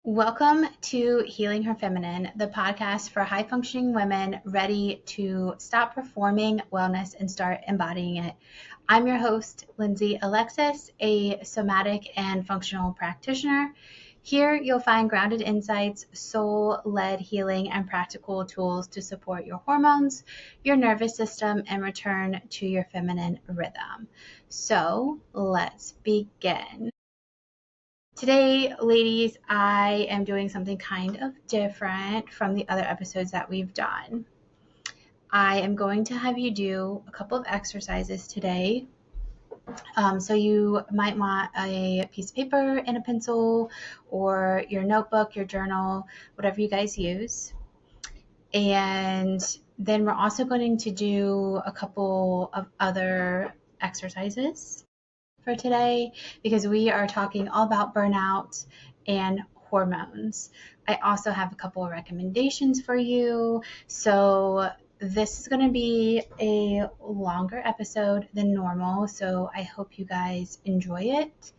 Welcome to Healing Her Feminine, the podcast for high-functioning women ready to stop performing wellness and start embodying it. I'm your host, Lindsey Alexis, a somatic and functional practitioner. Here you'll find grounded insights, soul-led healing, and practical tools to support your hormones, your nervous system, and return to your feminine rhythm. So let's begin. Today, ladies, I am doing something kind of different from the other episodes that we've done. I am going to have you do a couple of exercises today. So you might want a piece of paper and a pencil or your notebook, your journal, whatever you guys use. And then we're also going to do a couple of other exercises for today because we are talking all about burnout and hormones. I also have a couple of recommendations for you. So this is going to be a longer episode than normal. So I hope you guys enjoy it.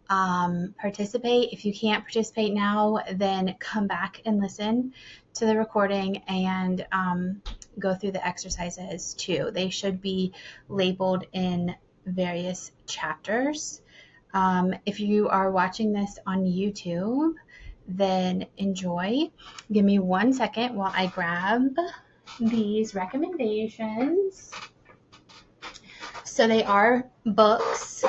Participate. If you can't participate now, then come back and listen to the recording and go through the exercises too. They should be labeled in various chapters. If you are watching this on YouTube, then enjoy. Give me 1 second while I grab these recommendations. So they are books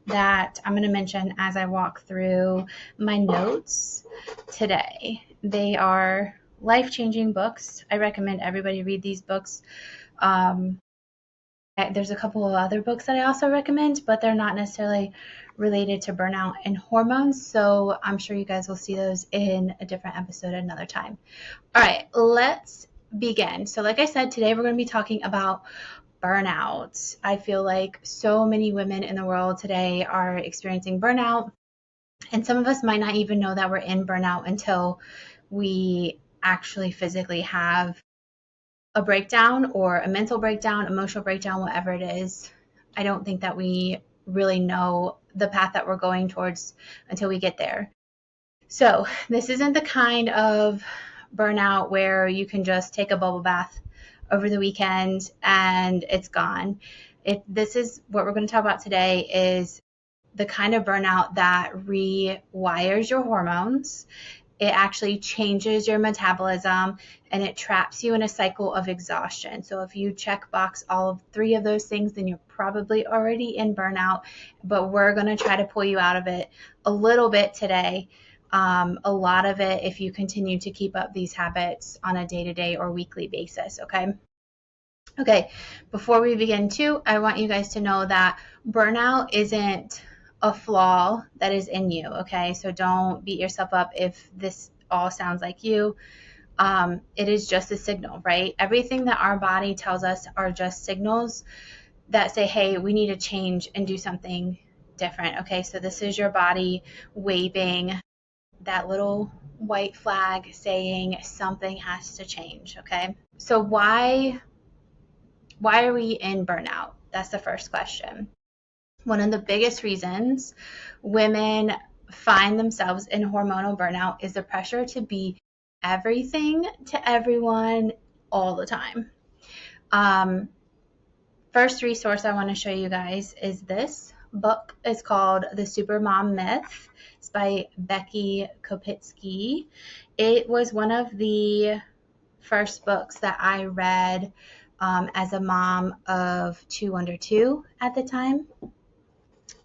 that I'm going to mention as I walk through my notes today. They are life-changing books. I recommend everybody read these books. There's a couple of other books that I also recommend, but they're not necessarily related to burnout and hormones. So I'm sure you guys will see those in a different episode another time. All right, let's begin. So like I said, today we're going to be talking about burnout. I feel like so many women in the world today are experiencing burnout. And some of us might not even know that we're in burnout until we actually physically have a breakdown or a mental breakdown, emotional breakdown, whatever it is. I don't think that we really know the path that we're going towards until we get there. So this isn't the kind of burnout where you can just take a bubble bath over the weekend and it's gone. This is what we're going to talk about today is the kind of burnout that rewires your hormones. It actually changes your metabolism and it traps you in a cycle of exhaustion. So if you check box all of 3 of those things, then you're probably already in burnout, but we're going to try to pull you out of it a little bit today. A lot of it if you continue to keep up these habits on a day-to-day or weekly basis, okay? Okay, before we begin too, I want you guys to know that burnout isn't a flaw that is in you, okay? So don't beat yourself up if this all sounds like you. It is just a signal, right? Everything that our body tells us are just signals that say, hey, we need to change and do something different, okay? So this is your body waving that little white flag saying something has to change, okay? So why are we in burnout? That's the first question. One of the biggest reasons women find themselves in hormonal burnout is the pressure to be everything to everyone all the time. First resource I want to show you guys is this book. It's called The Supermom Myth. It's by Becky Kopitsky. It was one of the first books that I read as a mom of 2 under 2 at the time.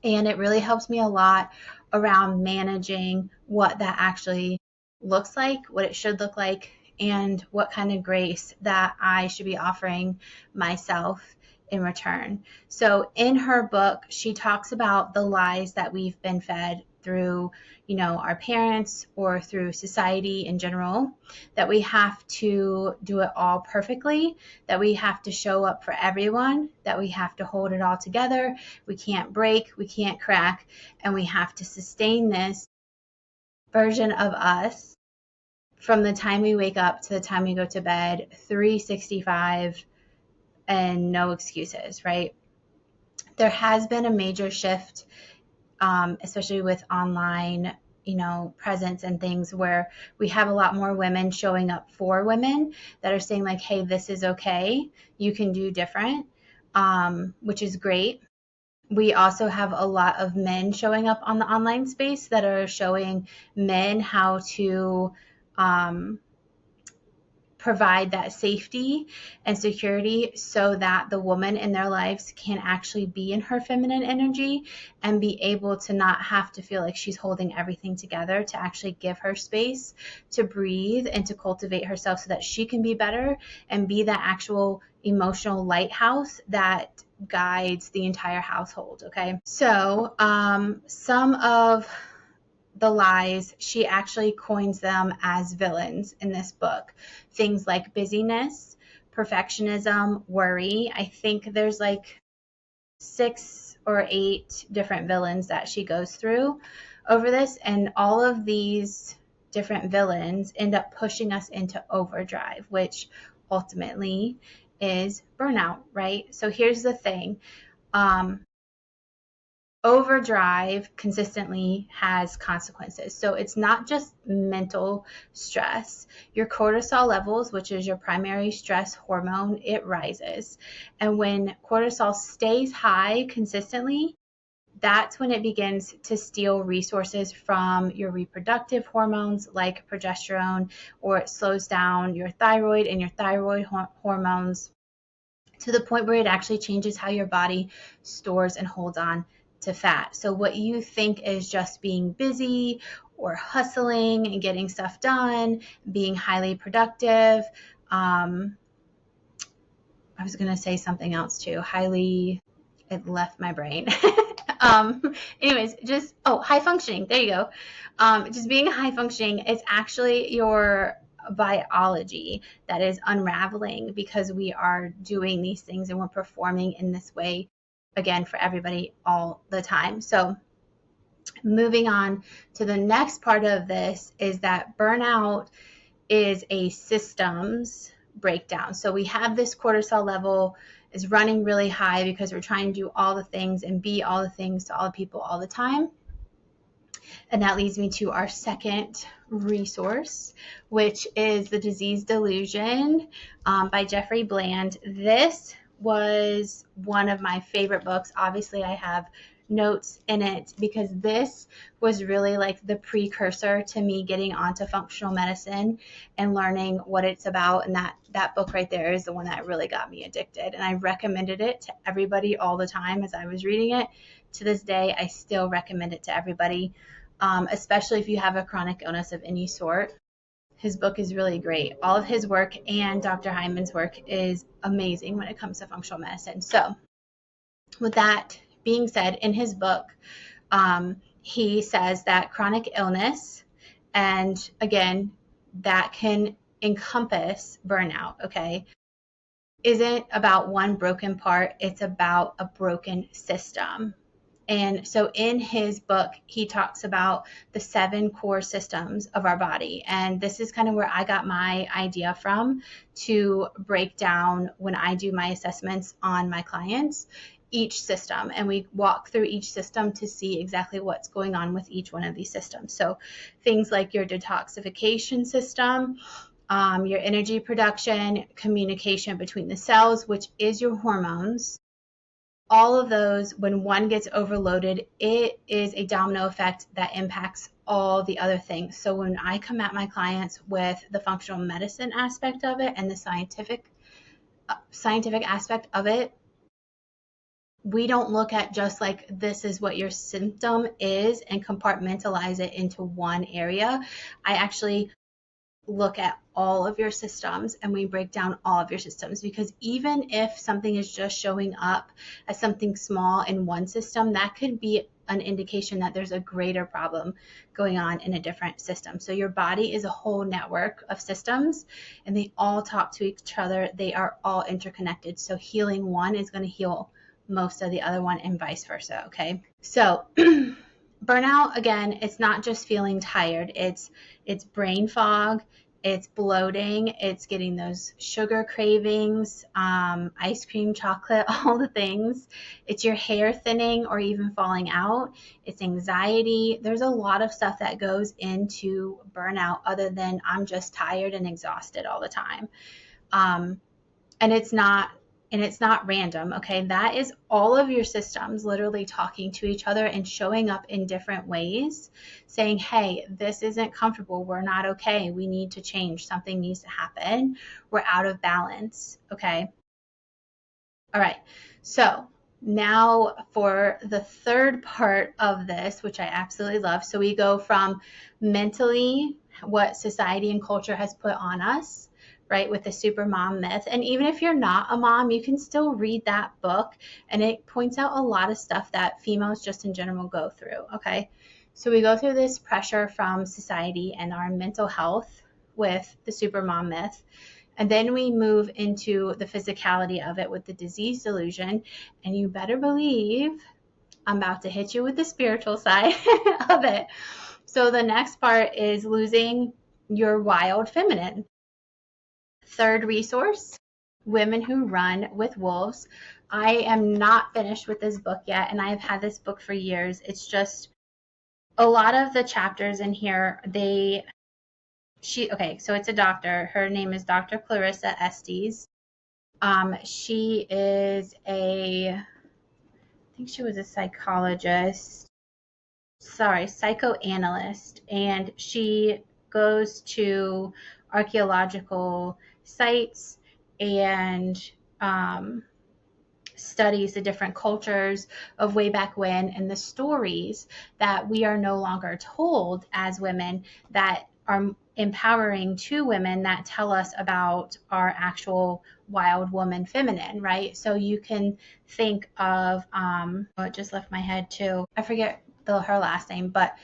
And it really helps me a lot around managing what that actually looks like, what it should look like, and what kind of grace that I should be offering myself in return. So in her book, she talks about the lies that we've been fed through, our parents or through society in general, that we have to do it all perfectly, that we have to show up for everyone, that we have to hold it all together, we can't break, we can't crack, and we have to sustain this version of us from the time we wake up to the time we go to bed, 365 and no excuses, right? There has been a major shift, especially with online, presence and things where we have a lot more women showing up for women that are saying like, hey, this is okay. You can do different, which is great. We also have a lot of men showing up on the online space that are showing men how to provide that safety and security so that the woman in their lives can actually be in her feminine energy and be able to not have to feel like she's holding everything together, to actually give her space to breathe and to cultivate herself so that she can be better and be that actual emotional lighthouse that guides the entire household. Okay. So some of the lies, she actually coins them as villains in this book. Things like busyness, perfectionism, worry. I think there's like 6 or 8 different villains that she goes through over this. And all of these different villains end up pushing us into overdrive, which ultimately is burnout, right? So here's the thing. Overdrive consistently has consequences. So it's not just mental stress. Your cortisol levels, which is your primary stress hormone, it rises. And when cortisol stays high consistently, that's when it begins to steal resources from your reproductive hormones like progesterone, or it slows down your thyroid and your thyroid hormones to the point where it actually changes how your body stores and holds on to fat. So what you think is just being busy or hustling and getting stuff done, being highly productive. I was going to say something else too. It left my brain. Anyways, high functioning. There you go. Just being high functioning, it's actually your biology that is unraveling because we are doing these things and we're performing in this way, again, for everybody all the time. So moving on to the next part of this is that burnout is a systems breakdown. So we have this cortisol level is running really high because we're trying to do all the things and be all the things to all the people all the time. And that leads me to our second resource, which is The Disease Delusion by Jeffrey Bland. This was one of my favorite books. Obviously, I have notes in it because this was really like the precursor to me getting onto functional medicine and learning what it's about. And that book right there is the one that really got me addicted. And I recommended it to everybody all the time as I was reading it. To this day, I still recommend it to everybody, especially if you have a chronic illness of any sort. His book is really great. All of his work and Dr. Hyman's work is amazing when it comes to functional medicine. So with that being said, in his book, he says that chronic illness, and again, that can encompass burnout, okay, isn't about one broken part. It's about a broken system. And so in his book, he talks about the 7 core systems of our body. And this is kind of where I got my idea from to break down when I do my assessments on my clients, each system. And we walk through each system to see exactly what's going on with each one of these systems. So things like your detoxification system, your energy production, communication between the cells, which is your hormones. All of those, when one gets overloaded, it is a domino effect that impacts all the other things. So when I come at my clients with the functional medicine aspect of it and the scientific aspect of it, we don't look at just like this is what your symptom is and compartmentalize it into one area. I actually look at all of your systems and we break down all of your systems, because even if something is just showing up as something small in one system, that could be an indication that there's a greater problem going on in a different system. So your body is a whole network of systems and they all talk to each other. They are all interconnected. So healing one is going to heal most of the other one and vice versa. Okay. So burnout, again, it's not just feeling tired. It's brain fog. It's bloating, it's getting those sugar cravings, ice cream, chocolate, all the things. It's your hair thinning or even falling out. It's anxiety. There's a lot of stuff that goes into burnout other than I'm just tired and exhausted all the time. Um, and it's not random. Okay, that is all of your systems literally talking to each other and showing up in different ways, saying, hey, this isn't comfortable, we're not okay, we need to change, something needs to happen, we're out of balance. Okay, all right, so now for the third part of this, which I absolutely love. So we go from mentally what society and culture has put on us, right, with the super mom myth. And even if you're not a mom, you can still read that book, and it points out a lot of stuff that females just in general go through. Okay, so we go through this pressure from society and our mental health with the super mom myth. And then we move into the physicality of it with the disease delusion. And you better believe I'm about to hit you with the spiritual side of it. So the next part is losing your wild feminine. Third resource, Women Who Run with Wolves. I am not finished with this book yet, and I have had this book for years. It's just a lot of the chapters in here, okay, so it's a doctor. Her name is Dr. Clarissa Estes. She is I think she was a psychoanalyst, and she goes to archaeological sites and studies the different cultures of way back when and the stories that we are no longer told as women that are empowering to women, that tell us about our actual wild woman feminine, right? So you can think of, it just left my head too. I forget her last name, but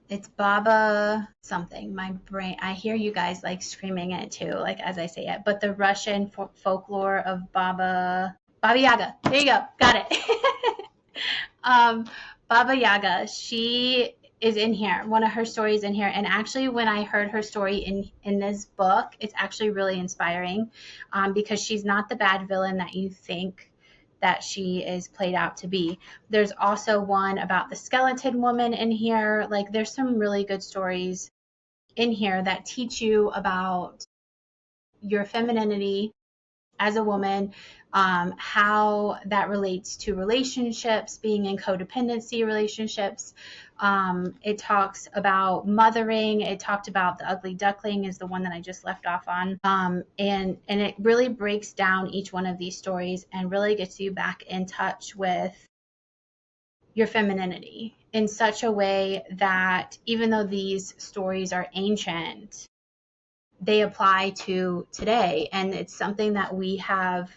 it's Baba something. My brain, I hear you guys like screaming it too, like as I say it, but the Russian folklore of Baba Yaga. There you go. Got it. Baba Yaga, she is in here. One of her stories in here. And actually, when I heard her story in this book, it's actually really inspiring, because she's not the bad villain that you think that she is played out to be. There's also one about the skeleton woman in here. Like, there's some really good stories in here that teach you about your femininity as a woman, how that relates to relationships, being in codependency relationships. It talks about mothering. It talked about the ugly duckling is the one that I just left off on. And it really breaks down each one of these stories and really gets you back in touch with your femininity in such a way that even though these stories are ancient, they apply to today. And it's something that we have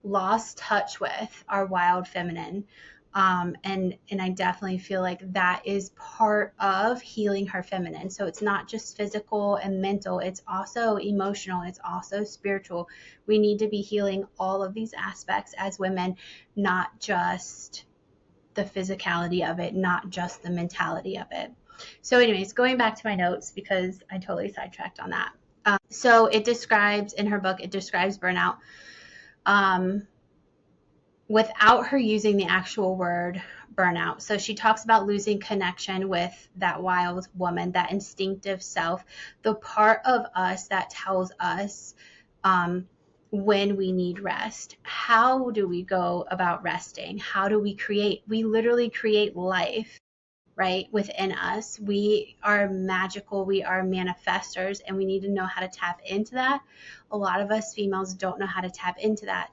lost touch with, our wild feminine. And I definitely feel like that is part of healing her feminine. So it's not just physical and mental, it's also emotional, it's also spiritual. We need to be healing all of these aspects as women, not just the physicality of it, not just the mentality of it. So anyways, going back to my notes because I totally sidetracked on that. So it describes, in her book, it describes burnout without her using the actual word burnout. So she talks about losing connection with that wild woman, that instinctive self, the part of us that tells us when we need rest. How do we go about resting? How do we create? We literally create life, right, within us. We are magical, we are manifestors, and we need to know how to tap into that. A lot of us females don't know how to tap into that,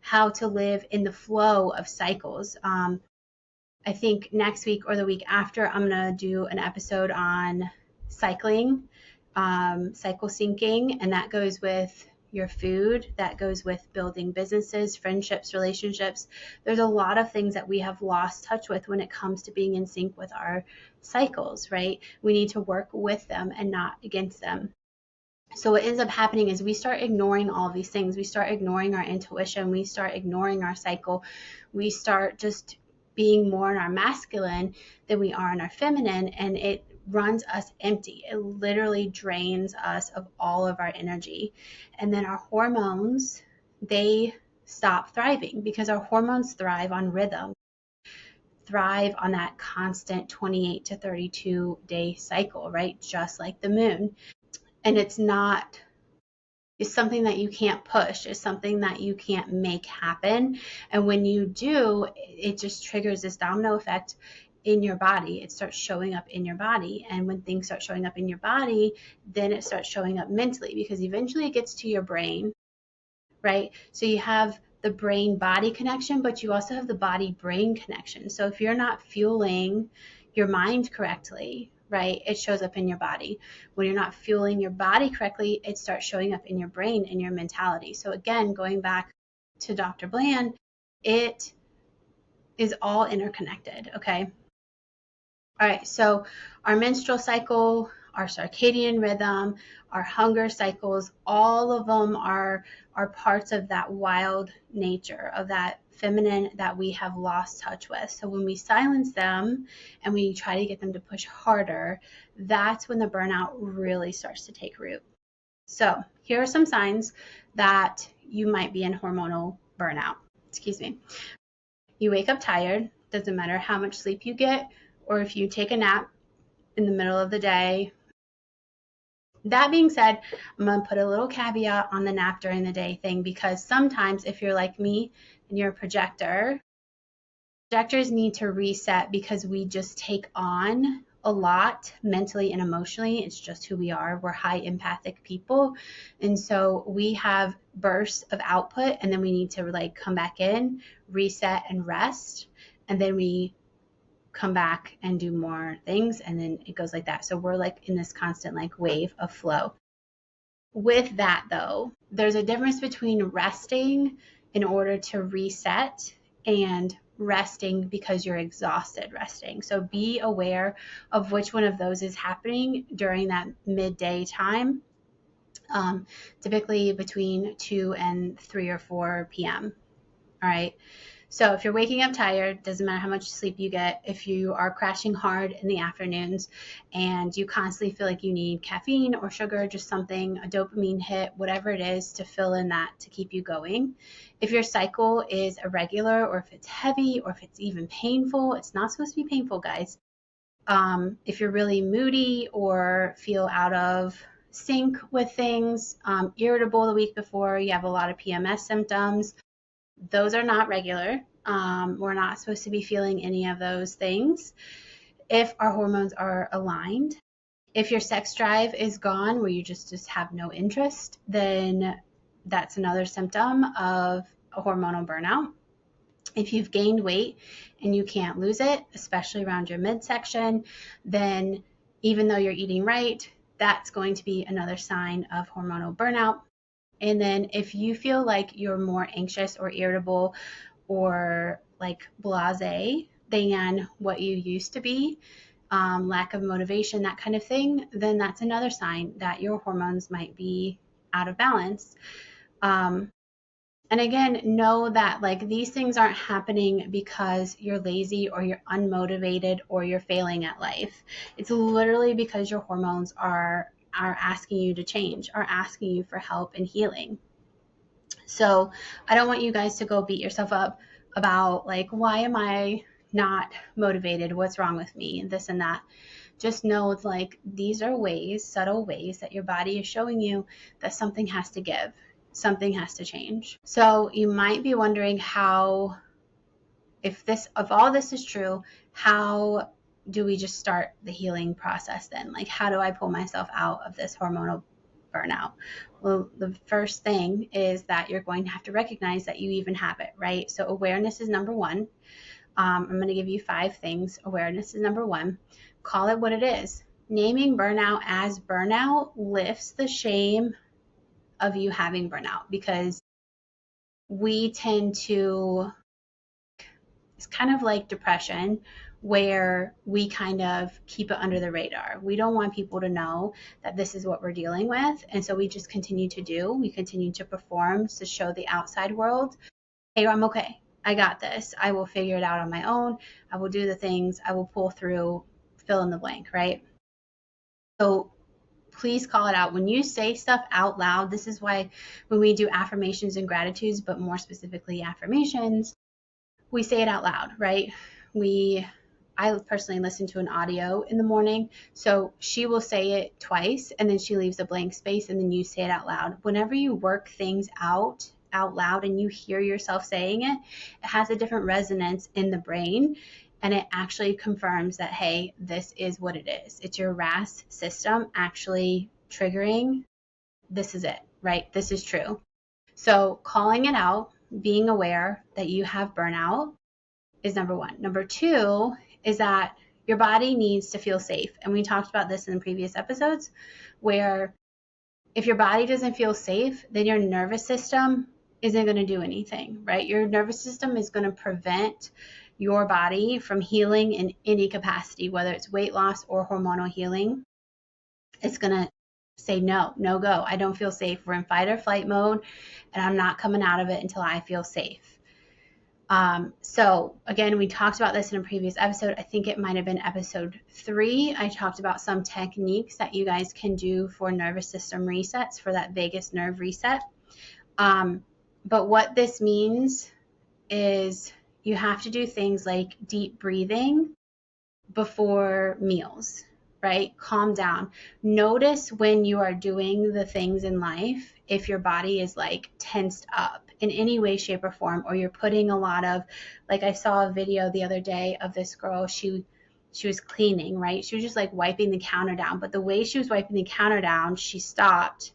how to live in the flow of cycles. I think next week or the week after, I'm going to do an episode on cycling, cycle syncing, and that goes with your food, that goes with building businesses, friendships, relationships. There's a lot of things that we have lost touch with when it comes to being in sync with our cycles, right? We need to work with them and not against them. So what ends up happening is we start ignoring all these things. We start ignoring our intuition. We start ignoring our cycle. We start just being more in our masculine than we are in our feminine, and it runs us empty. It literally drains us of all of our energy. And then our hormones, they stop thriving because our hormones thrive on rhythm, thrive on that constant 28 to 32 day cycle, right? Just like the moon. And it's something that you can't push. It's something that you can't make happen. And when you do, it just triggers this domino effect in your body. It starts showing up in your body. And when things start showing up in your body, then it starts showing up mentally, because eventually it gets to your brain, right? So you have the brain body connection, but you also have the body brain connection. So if you're not fueling your mind correctly, right, it shows up in your body. When you're not fueling your body correctly, it starts showing up in your brain and your mentality. So again, going back to Dr. Bland, it is all interconnected, okay? All right, so our menstrual cycle, our circadian rhythm, our hunger cycles, all of them are parts of that wild nature, of that feminine that we have lost touch with. So when we silence them and we try to get them to push harder, that's when the burnout really starts to take root. So here are some signs that you might be in hormonal burnout. Excuse me. You wake up tired, doesn't matter how much sleep you get, or if you take a nap in the middle of the day. That being said, I'm going to put a little caveat on the nap during the day thing, because sometimes if you're like me and you're a projectors need to reset because we just take on a lot mentally and emotionally. It's just who we are. We're high empathic people. And so we have bursts of output, and then we need to like come back in, reset and rest. And then we come back and do more things, and then it goes like that. So we're like in this constant like wave of flow. With that though, there's a difference between resting in order to reset and resting because you're exhausted resting. So be aware of which one of those is happening during that midday time, typically between 2 and 3 or 4 p.m. All right. So if you're waking up tired, doesn't matter how much sleep you get, if you are crashing hard in the afternoons and you constantly feel like you need caffeine or sugar, just something, a dopamine hit, whatever it is to fill in that to keep you going. If your cycle is irregular, or if it's heavy, or if it's even painful, it's not supposed to be painful, guys. If you're really moody or feel out of sync with things, irritable the week before, you have a lot of PMS symptoms, those are not regular. We're not supposed to be feeling any of those things if our hormones are aligned. If your sex drive is gone, where you just have no interest, then that's another symptom of a hormonal burnout. If you've gained weight and you can't lose it, especially around your midsection, then even though you're eating right, that's going to be another sign of hormonal burnout. And then if you feel like you're more anxious or irritable or like blasé than what you used to be, lack of motivation, that kind of thing, then that's another sign that your hormones might be out of balance. And again, know that like these things aren't happening because you're lazy or you're unmotivated or you're failing at life. It's literally because your hormones are asking you to change, are asking you for help and healing. So I don't want you guys to go beat yourself up about like, why am I not motivated? What's wrong with me? This and that. Just know it's like these are ways, subtle ways that your body is showing you that something has to give, something has to change. So you might be wondering how, if all this is true, how do we just start the healing process then? Like, how do I pull myself out of this hormonal burnout? Well, the first thing is that you're going to have to recognize that you even have it, right? So awareness is number one. I'm going to give you 5 things. Awareness is number one. Call it what it is. Naming burnout as burnout lifts the shame of you having burnout, because we tend to, it's kind of like depression, where we kind of keep it under the radar. We don't want people to know that this is what we're dealing with. And so we just continue to perform to show the outside world, hey, I'm okay. I got this. I will figure it out on my own. I will do the things. I will pull through, fill in the blank, right? So please call it out. When you say stuff out loud, this is why when we do affirmations and gratitudes, but more specifically affirmations, we say it out loud, right? I personally listen to an audio in the morning. So she will say it twice and then she leaves a blank space and then you say it out loud. Whenever you work things out loud and you hear yourself saying it, it has a different resonance in the brain. And it actually confirms that, hey, this is what it is. It's your RAS system actually triggering. This is it, right? This is true. So calling it out, being aware that you have burnout is number one. Number two is that your body needs to feel safe. And we talked about this in previous episodes, where if your body doesn't feel safe, then your nervous system isn't going to do anything, right? Your nervous system is going to prevent your body from healing in any capacity, whether it's weight loss or hormonal healing. It's going to say, no go. I don't feel safe. We're in fight or flight mode, and I'm not coming out of it until I feel safe. So again, we talked about this in a previous episode. I think it might have been episode 3. I talked about some techniques that you guys can do for nervous system resets, for that vagus nerve reset. But what this means is you have to do things like deep breathing before meals, right? Calm down. Notice when you are doing the things in life, if your body is like tensed up in any way, shape, or form, or you're putting a lot of, like I saw a video the other day of this girl, she was cleaning, right? She was just like wiping the counter down, but the way she was wiping the counter down, she stopped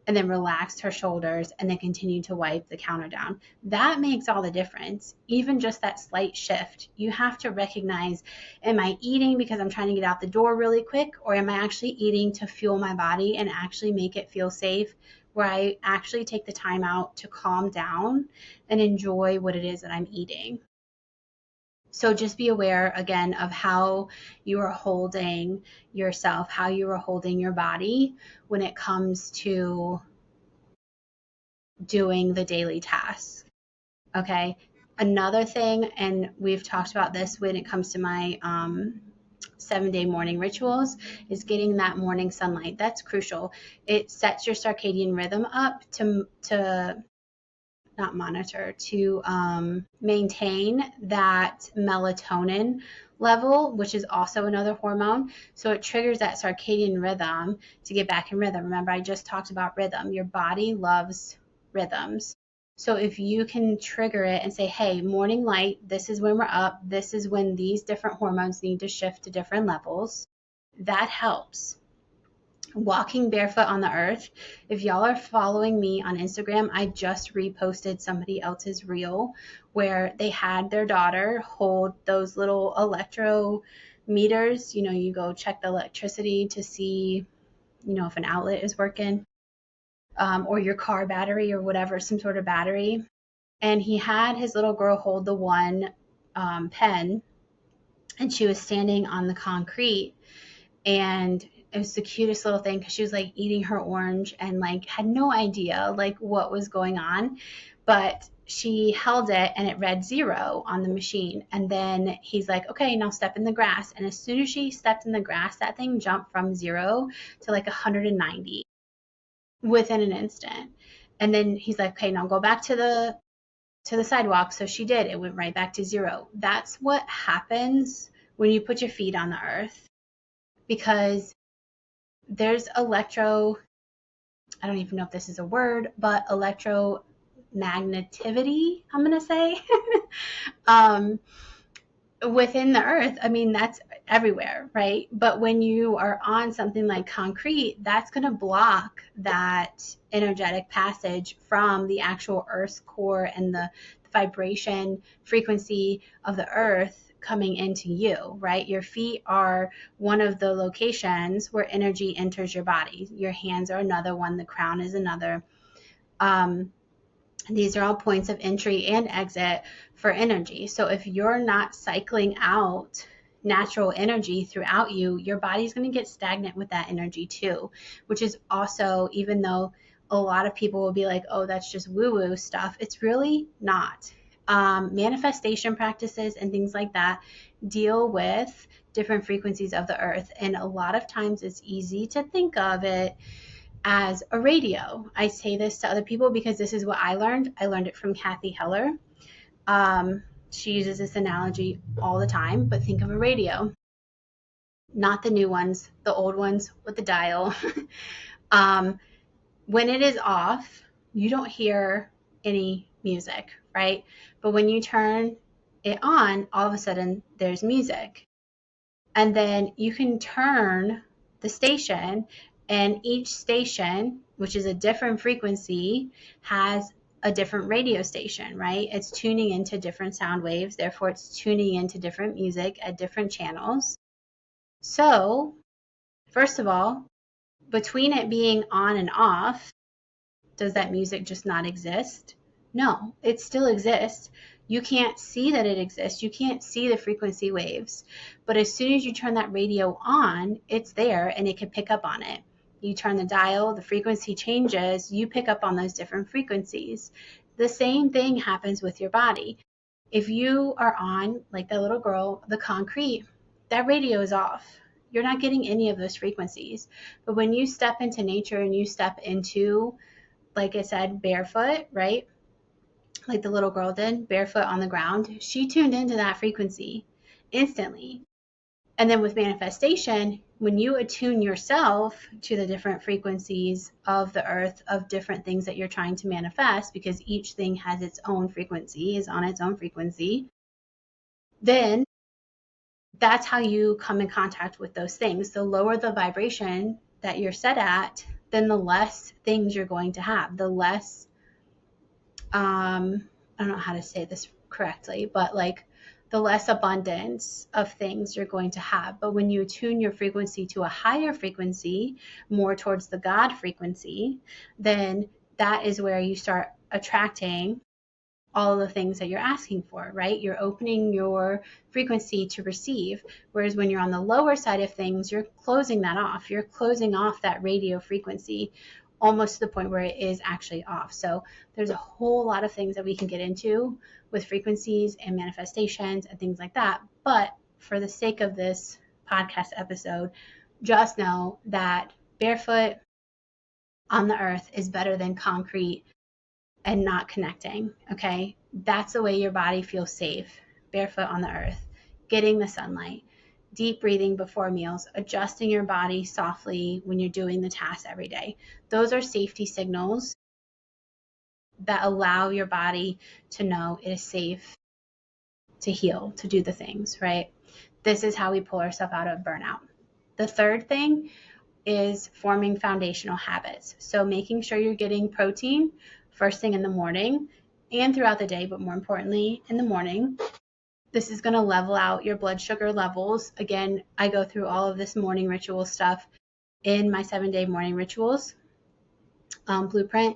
and then relaxed her shoulders and then continued to wipe the counter down. That makes all the difference. Even just that slight shift. You have to recognize, am I eating because I'm trying to get out the door really quick, or am I actually eating to fuel my body and actually make it feel safe, where I actually take the time out to calm down and enjoy what it is that I'm eating. So just be aware again of how you are holding yourself, how you are holding your body when it comes to doing the daily tasks. Okay. Another thing, and we've talked about this when it comes to my 7-day morning rituals, is getting that morning sunlight. That's crucial. It sets your circadian rhythm up to not monitor, to maintain that melatonin level, which is also another hormone. So it triggers that circadian rhythm to get back in rhythm. Remember, I just talked about rhythm. Your body loves rhythms. So if you can trigger it and say, hey, morning light, this is when we're up. This is when these different hormones need to shift to different levels. That helps. Walking barefoot on the earth. If y'all are following me on Instagram, I just reposted somebody else's reel where they had their daughter hold those little electro meters. You know, you go check the electricity to see, you know, if an outlet is working, or your car battery or whatever, some sort of battery. And he had his little girl hold the one pen, and she was standing on the concrete, and it was the cutest little thing because she was like eating her orange and like had no idea like what was going on, but she held it and it read 0 on the machine. And then he's like, okay, now step in the grass. And as soon as she stepped in the grass, that thing jumped from 0 to like 190 within an instant. And then he's like, okay, now go back to the sidewalk. So she did. It went right back to 0. That's what happens when you put your feet on the earth, because there's I don't even know if this is a word, but electromagnetivity, I'm going to say, within the earth. I mean, that's everywhere, right? But when you are on something like concrete, that's going to block that energetic passage from the actual earth's core and the vibration frequency of the earth coming into you, right? Your feet are one of the locations where energy enters your body. Your hands are another one. The crown is another. These are all points of entry and exit for energy. So if you're not cycling out natural energy throughout you, your body's going to get stagnant with that energy too, which is also, even though a lot of people will be like, oh, that's just woo-woo stuff, it's really not. Manifestation practices and things like that deal with different frequencies of the earth. And a lot of times it's easy to think of it as a radio. I say this to other people because this is what I learned. I learned it from Kathy Heller. She uses this analogy all the time, but think of a radio, not the new ones, the old ones with the dial. When it is off, you don't hear any music, right? But when you turn it on, all of a sudden there's music. And then you can turn the station, and each station, which is a different frequency, has a different radio station, right? It's tuning into different sound waves. Therefore, it's tuning into different music at different channels. So, first of all, between it being on and off, does that music just not exist? No, it still exists. You can't see that it exists. You can't see the frequency waves. But as soon as you turn that radio on, it's there and it can pick up on it. You turn the dial, the frequency changes, you pick up on those different frequencies. The same thing happens with your body. If you are on, like that little girl, the concrete, that radio is off. You're not getting any of those frequencies. But when you step into nature and you step into, like I said, barefoot, right? Like the little girl did, barefoot on the ground, she tuned into that frequency instantly. And then with manifestation, when you attune yourself to the different frequencies of the earth, of different things that you're trying to manifest, because each thing has its own frequency, is on its own frequency, then that's how you come in contact with those things. The lower the vibration that you're set at, then the less things you're going to have, the less, I don't know how to say this correctly, but like the less abundance of things you're going to have. But when you attune your frequency to a higher frequency, more towards the God frequency, then that is where you start attracting all of the things that you're asking for, right? You're opening your frequency to receive. Whereas when you're on the lower side of things, you're closing that off. You're closing off that radio frequency almost to the point where it is actually off. So there's a whole lot of things that we can get into with frequencies and manifestations and things like that. But for the sake of this podcast episode, just know that barefoot on the earth is better than concrete and not connecting, okay? That's the way your body feels safe, barefoot on the earth, getting the sunlight, deep breathing before meals, adjusting your body softly when you're doing the tasks every day. Those are safety signals that allow your body to know it is safe to heal, to do the things, right? This is how we pull ourselves out of burnout. The third thing is forming foundational habits. So making sure you're getting protein first thing in the morning and throughout the day, but more importantly, in the morning. This is going to level out your blood sugar levels. Again, I go through all of this morning ritual stuff in my 7-day morning rituals blueprint.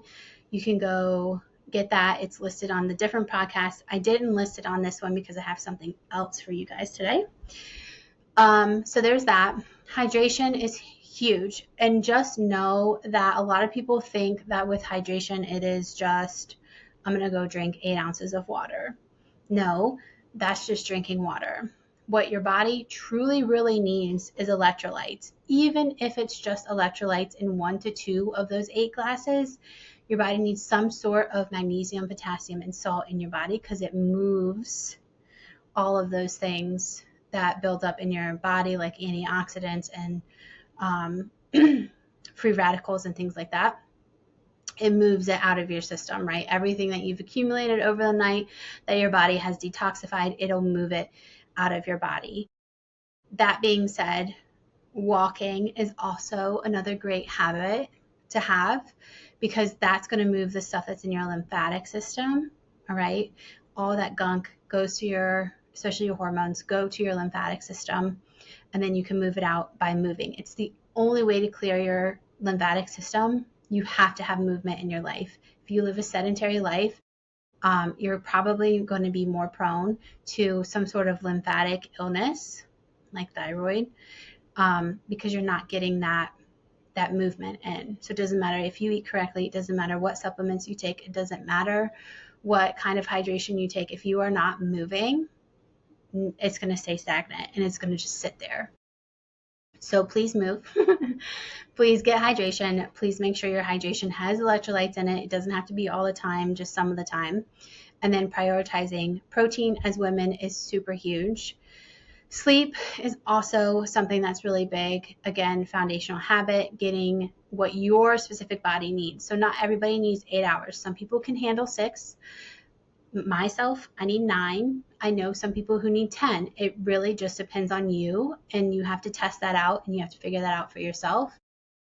You can go get that. It's listed on the different podcasts. I didn't list it on this one because I have something else for you guys today. So there's that. Hydration is huge. And just know that a lot of people think that with hydration, it is just, I'm going to go drink 8 ounces of water. No, that's just drinking water. What your body truly, really needs is electrolytes. Even if it's just electrolytes in 1 to 2 of those 8 glasses, your body needs some sort of magnesium, potassium, and salt in your body because it moves all of those things that build up in your body, like antioxidants and free radicals and things like that. It moves it out of your system, right? Everything that you've accumulated over the night that your body has detoxified, it'll move it out of your body. That being said, walking is also another great habit to have because that's going to move the stuff that's in your lymphatic system, all right? All that gunk goes to your, especially your hormones, go to your lymphatic system, and then you can move it out by moving. It's the only way to clear your lymphatic system. You have to have movement in your life. If you live a sedentary life, you're probably going to be more prone to some sort of lymphatic illness like thyroid because you're not getting that movement in. So it doesn't matter if you eat correctly. It doesn't matter what supplements you take. It doesn't matter what kind of hydration you take. If you are not moving, it's going to stay stagnant and it's going to just sit there. So please move. Please get hydration. Please make sure your hydration has electrolytes in it. It doesn't have to be all the time, just some of the time. And then prioritizing protein as women is super huge. Sleep is also something that's really big. Again, foundational habit, getting what your specific body needs. So not everybody needs 8 hours. Some people can handle 6. Myself, I need 9. I know some people who need 10. It really just depends on you, and you have to test that out and you have to figure that out for yourself,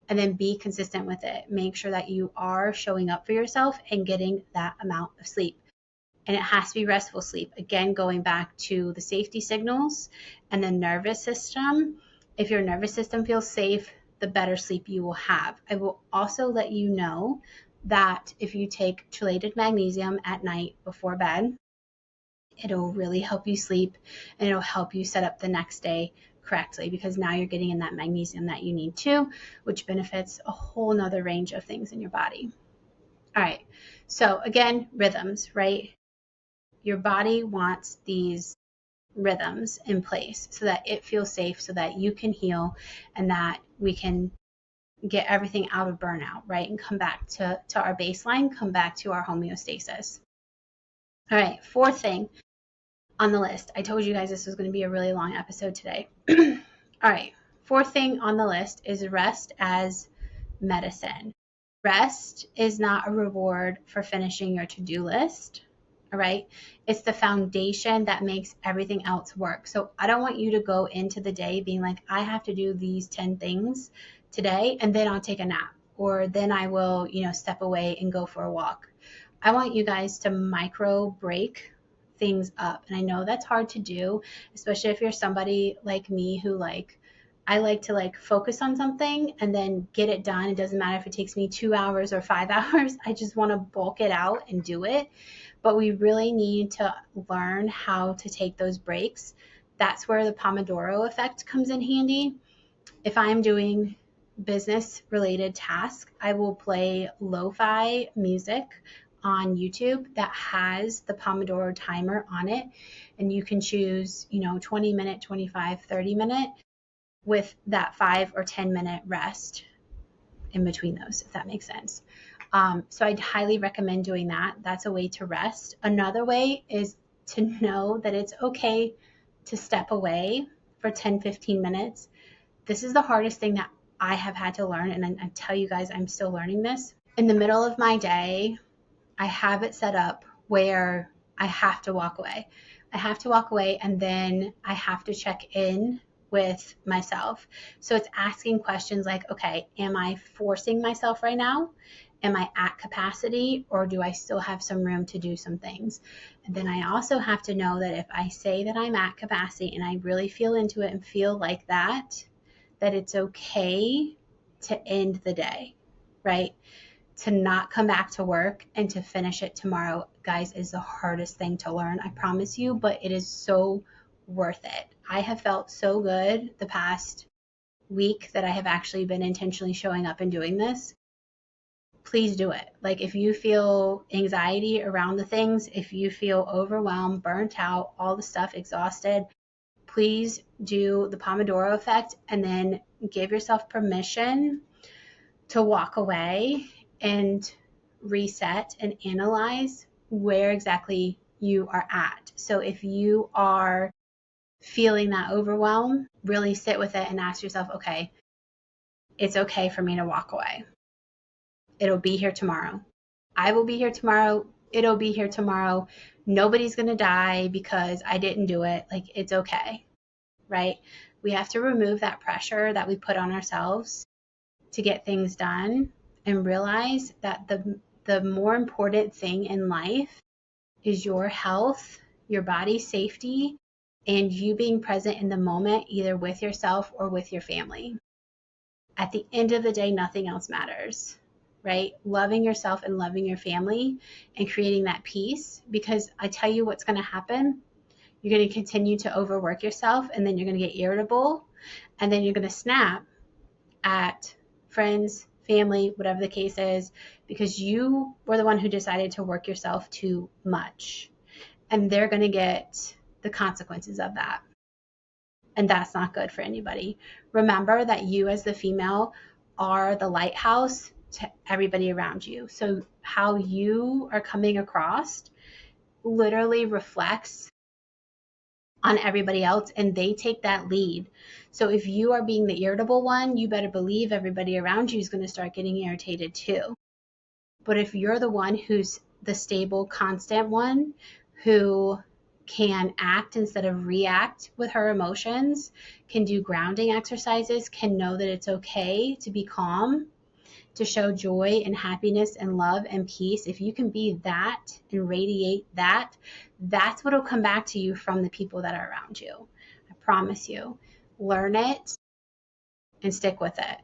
and then be consistent with it. Make sure that you are showing up for yourself and getting that amount of sleep. And it has to be restful sleep. Again, going back to the safety signals and the nervous system. If your nervous system feels safe, the better sleep you will have. I will also let you know that if you take chelated magnesium at night before bed, it'll really help you sleep and it'll help you set up the next day correctly, because now you're getting in that magnesium that you need too, which benefits a whole nother range of things in your body. All right. So again, rhythms, right? Your body wants these rhythms in place so that it feels safe, so that you can heal and that we can get everything out of burnout, right? And come back to our baseline, come back to our homeostasis. All right, 4th thing on the list. I told you guys this was going to be a really long episode today. All right, 4th thing on the list is rest as medicine. Rest is not a reward for finishing your to-do list. All right. It's the foundation that makes everything else work. So I don't want you to go into the day being like, I have to do these 10 things today and then I'll take a nap, or then I will, step away and go for a walk. I want you guys to micro break things up. And I know that's hard to do, especially if you're somebody like me who I like to focus on something and then get it done. It doesn't matter if it takes me 2 hours or 5 hours. I just want to bulk it out and do it. But we really need to learn how to take those breaks. That's where the Pomodoro effect comes in handy. If I'm doing business-related tasks, I will play lo-fi music on YouTube that has the Pomodoro timer on it. And you can choose, 20 minute, 25, 30 minute with that 5 or 10 minute rest in between those, if that makes sense. So I'd highly recommend doing that. That's a way to rest. Another way is to know that it's okay to step away for 10, 15 minutes. This is the hardest thing that I have had to learn. And I tell you guys, I'm still learning this. In the middle of my day, I have it set up where I have to walk away. I have to walk away and then I have to check in with myself. So it's asking questions like, okay, am I forcing myself right now? Am I at capacity, or do I still have some room to do some things? And then I also have to know that if I say that I'm at capacity and I really feel into it and feel like that it's okay to end the day, right? To not come back to work and to finish it tomorrow, guys, is the hardest thing to learn, I promise you, but it is so worth it. I have felt so good the past week that I have actually been intentionally showing up and doing this. Please do it. If you feel anxiety around the things, if you feel overwhelmed, burnt out, all the stuff, exhausted, please do the Pomodoro effect and then give yourself permission to walk away and reset and analyze where exactly you are at. So if you are feeling that overwhelm, really sit with it and ask yourself, okay, it's okay for me to walk away. It'll be here tomorrow. I will be here tomorrow. It'll be here tomorrow. Nobody's going to die because I didn't do it. It's okay, right? We have to remove that pressure that we put on ourselves to get things done and realize that the more important thing in life is your health, your body's safety, and you being present in the moment, either with yourself or with your family. At the end of the day, nothing else matters, right? Loving yourself and loving your family and creating that peace, because I tell you what's going to happen. You're going to continue to overwork yourself, and then you're going to get irritable, and then you're going to snap at friends, family, whatever the case is, because you were the one who decided to work yourself too much. And they're going to get the consequences of that. And that's not good for anybody. Remember that you as the female are the lighthouse to everybody around you. So how you are coming across literally reflects on everybody else, and they take that lead. So if you are being the irritable one, you better believe everybody around you is going to start getting irritated too. But if you're the one who's the stable, constant one who can act instead of react with her emotions, can do grounding exercises, can know that it's okay to be calm, to show joy and happiness and love and peace, if you can be that and radiate that, that's what will come back to you from the people that are around you. I promise you. Learn it and stick with it.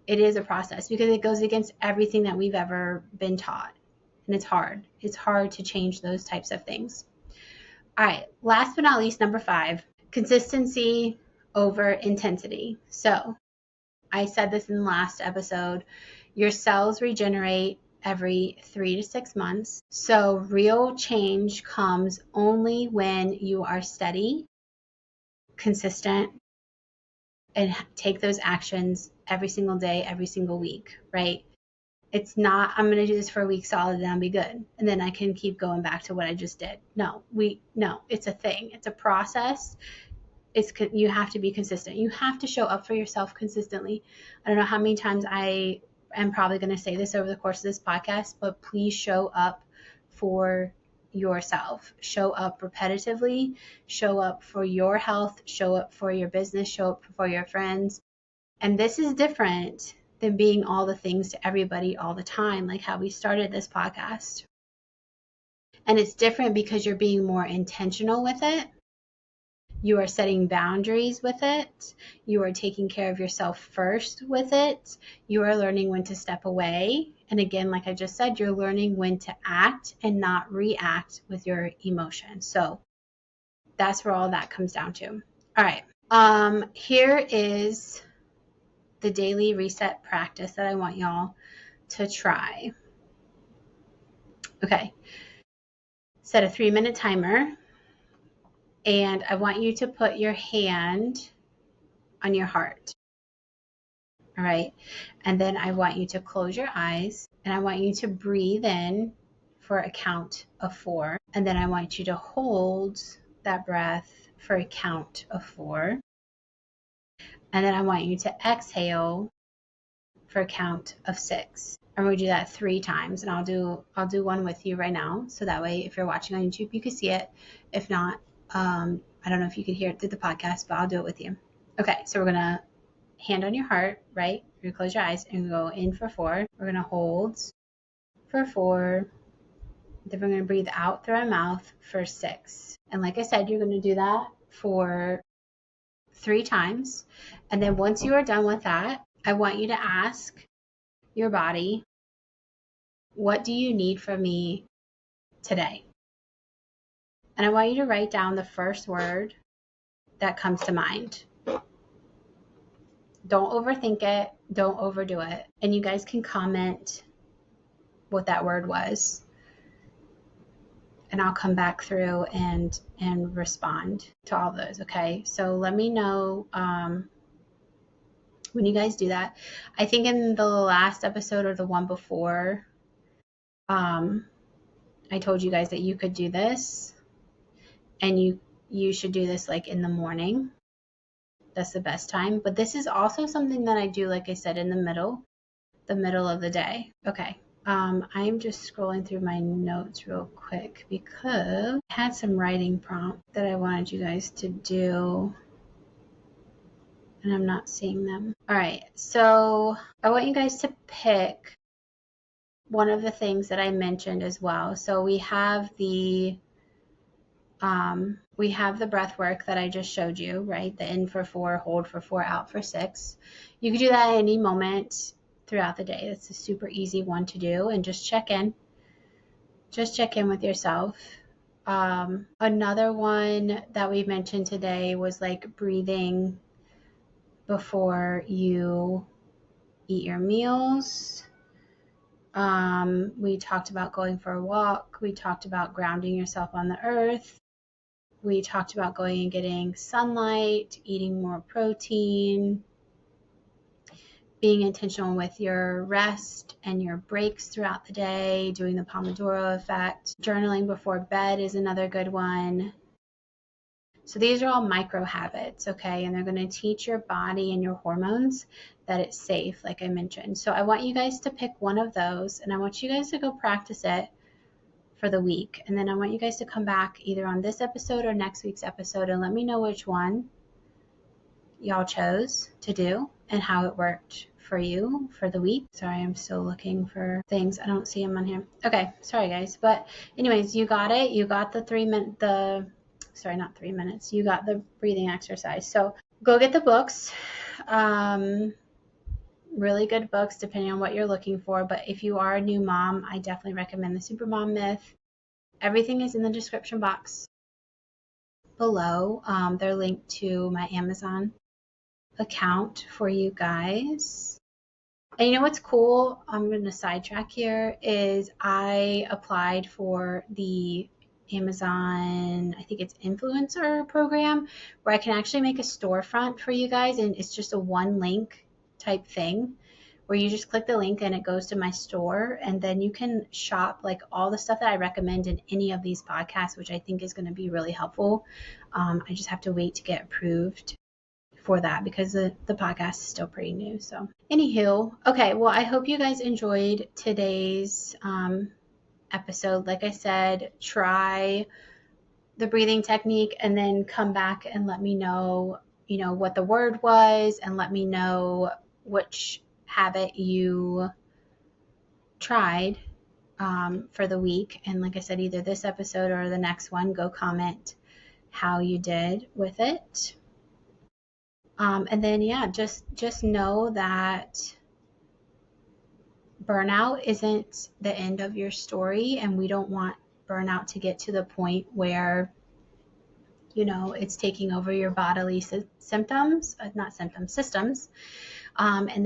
It is a process because it goes against everything that we've ever been taught. And it's hard. It's hard to change those types of things. All right, last but not least, number 5, consistency over intensity. So I said this in the last episode, your cells regenerate every 3 to 6 months. So real change comes only when you are steady, consistent, and take those actions every single day, every single week, right? It's not, I'm going to do this for a week solid and I'll be good. And then I can keep going back to what I just did. No, it's a thing. It's a process. You have to be consistent. You have to show up for yourself consistently. I don't know how many times I am probably going to say this over the course of this podcast, but please show up for yourself. Show up repetitively. Show up for your health. Show up for your business. Show up for your friends. And this is different than being all the things to everybody all the time, like how we started this podcast. And it's different because you're being more intentional with it. You are setting boundaries with it. You are taking care of yourself first with it. You are learning when to step away. And again, like I just said, you're learning when to act and not react with your emotions. So that's where all that comes down to. All right. Here is the daily reset practice that I want y'all to try. Okay. Set a 3-minute timer. And I want you to put your hand on your heart. All right. And then I want you to close your eyes and I want you to breathe in for a count of 4. And then I want you to hold that breath for a count of 4. And then I want you to exhale for a count of 6. I'm going to do that 3 times, and I'll do one with you right now. So that way, if you're watching on YouTube, you can see it. If not, I don't know if you could hear it through the podcast, but I'll do it with you. Okay, so we're going to hand on your heart, right? You're going to close your eyes and go in for 4. We're going to hold for 4. Then we're going to breathe out through our mouth for 6. And like I said, you're going to do that for 3 times. And then once you are done with that, I want you to ask your body, what do you need from me today? And I want you to write down the first word that comes to mind. Don't overthink it. Don't overdo it. And you guys can comment what that word was. And I'll come back through and respond to all those, okay? So let me know when you guys do that. I think in the last episode or the one before, I told you guys that you could do this, and you should do this like in the morning. That's the best time. But this is also something that I do, like I said, in the middle of the day. Okay. I'm just scrolling through my notes real quick because I had some writing prompt that I wanted you guys to do, and I'm not seeing them. All right. So I want you guys to pick one of the things that I mentioned as well. So we have the breath work that I just showed you, right? The in for 4, hold for 4, out for 6. You can do that at any moment throughout the day. It's a super easy one to do, and just check in. Just check in with yourself. Another one that we mentioned today was like breathing before you eat your meals. We talked about going for a walk. We talked about grounding yourself on the earth. we talked about going and getting sunlight, eating more protein, being intentional with your rest and your breaks throughout the day, doing the Pomodoro effect. Journaling before bed is another good one. So these are all micro habits, okay? And they're going to teach your body and your hormones that it's safe, like I mentioned. So I want you guys to pick one of those, and I want you guys to go practice it for the week. And then I want you guys to come back either on this episode or next week's episode and let me know which one y'all chose to do and how it worked for you for the week. Sorry, I'm still looking for things. I don't see them on here. Okay, sorry guys. But anyways, you got it. You got the 3 minute, not 3 minutes. You got the breathing exercise. So go get the books. Really good books depending on what you're looking for. But if you are a new mom, I definitely recommend the Supermom Myth. Everything is in the description box below. They're linked to my Amazon account for you guys. And you know what's cool? I'm going to sidetrack here is I applied for the Amazon, I think it's influencer program, where I can actually make a storefront for you guys, and it's just a one link type thing where you just click the link and it goes to my store, and then you can shop like all the stuff that I recommend in any of these podcasts, which I think is going to be really helpful. I just have to wait to get approved for that because the podcast is still pretty new. So anywho, okay, well, I hope you guys enjoyed today's episode. Like I said, try the breathing technique and then come back and let me know, what the word was, and let me know which habit you tried for the week. And like I said, either this episode or the next one, go comment how you did with it. And then, yeah, just know that burnout isn't the end of your story, and we don't want burnout to get to the point where, it's taking over your bodily systems, and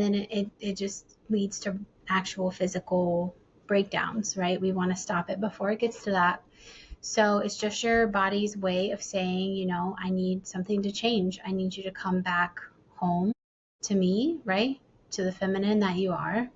then it just leads to actual physical breakdowns, right? We want to stop it before it gets to that. So it's just your body's way of saying, I need something to change. I need you to come back home to me, right? To the feminine that you are.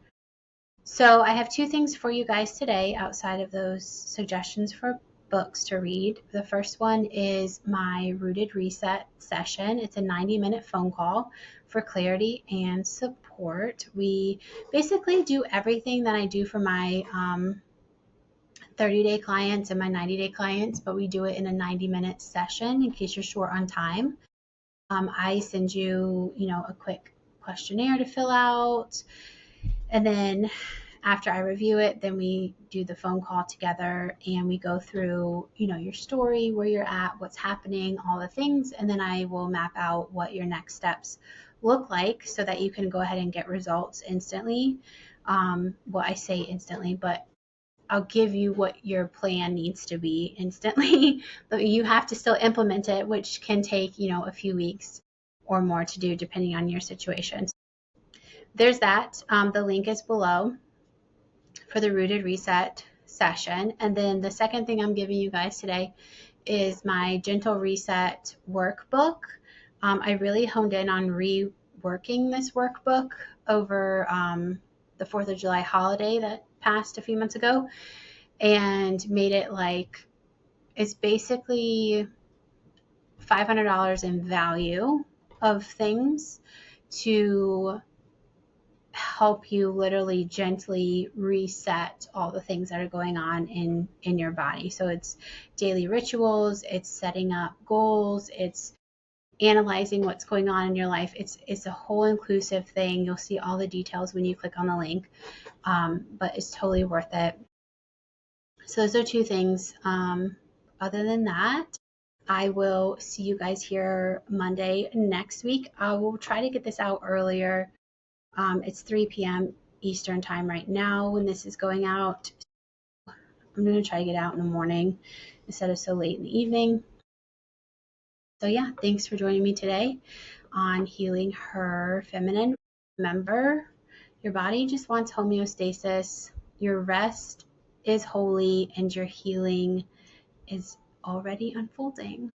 So I have two things for you guys today outside of those suggestions for books to read. The first one is my Rooted Reset session. It's a 90-minute phone call for clarity and support. We basically do everything that I do for my 30-day clients and my 90-day clients, but we do it in a 90-minute session in case you're short on time. I send you, a quick questionnaire to fill out, and then after I review it, then we do the phone call together and we go through, your story, where you're at, what's happening, all the things, and then I will map out what your next steps look like so that you can go ahead and get results instantly. Well, I say instantly, but I'll give you what your plan needs to be instantly, but you have to still implement it, which can take, a few weeks or more to do depending on your situation. There's that. The link is below for the Rooted Reset session. And then the second thing I'm giving you guys today is my Gentle Reset workbook. I really honed in on reworking this workbook over the 4th of July holiday that passed a few months ago, and made it like it's basically $500 in value of things to help you literally gently reset all the things that are going on in your body. So it's daily rituals, it's setting up goals, it's analyzing what's going on in your life. It's a whole inclusive thing. You'll see all the details when you click on the link, but it's totally worth it. So those are two things. Other than that, I will see you guys here Monday next week. I will try to get this out earlier. It's 3 p.m. Eastern time right now when this is going out. I'm going to try to get out in the morning instead of so late in the evening. So yeah, thanks for joining me today on Healing Her Feminine. Remember, your body just wants homeostasis. Your rest is holy and your healing is already unfolding.